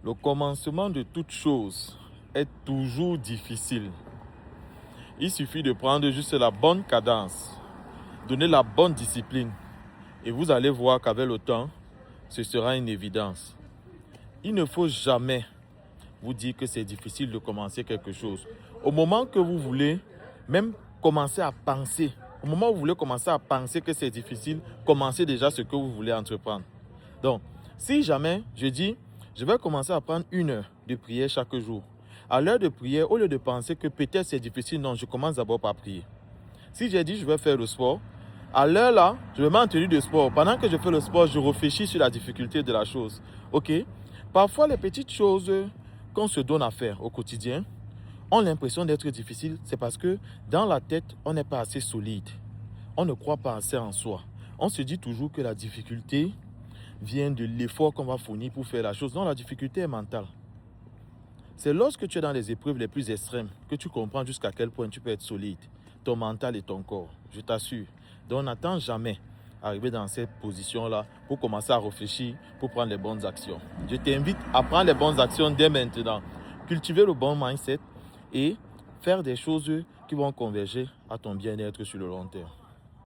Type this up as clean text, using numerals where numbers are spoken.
Le commencement de toute chose est toujours difficile. Il suffit de prendre juste la bonne cadence, donner la bonne discipline et vous allez voir qu'avec le temps, ce sera une évidence. Il ne faut jamais vous dire que c'est difficile de commencer quelque chose. Au moment que vous voulez même commencer à penser, au moment où vous voulez commencer à penser que c'est difficile, commencez déjà ce que vous voulez entreprendre. Donc, si jamais je dis, je vais commencer à prendre 1 heure de prière chaque jour. À l'heure de prière, au lieu de penser que peut-être c'est difficile, non, je commence d'abord par prier. Si j'ai dit, je vais faire le sport, à l'heure là, je me mets en tenue de sport. Pendant que je fais le sport, je réfléchis sur la difficulté de la chose. Ok? Parfois, les petites choses qu'on se donne à faire au quotidien ont l'impression d'être difficiles. C'est parce que dans la tête, on n'est pas assez solide. On ne croit pas assez en soi. On se dit toujours que la difficulté vient de l'effort qu'on va fournir pour faire la chose. Non, la difficulté est mentale. C'est lorsque tu es dans les épreuves les plus extrêmes que tu comprends jusqu'à quel point tu peux être solide. Ton mental et ton corps, je t'assure. Donc n'attends jamais arriver dans cette position-là pour commencer à réfléchir, pour prendre les bonnes actions. Je t'invite à prendre les bonnes actions dès maintenant. Cultiver le bon mindset et faire des choses qui vont converger à ton bien-être sur le long terme.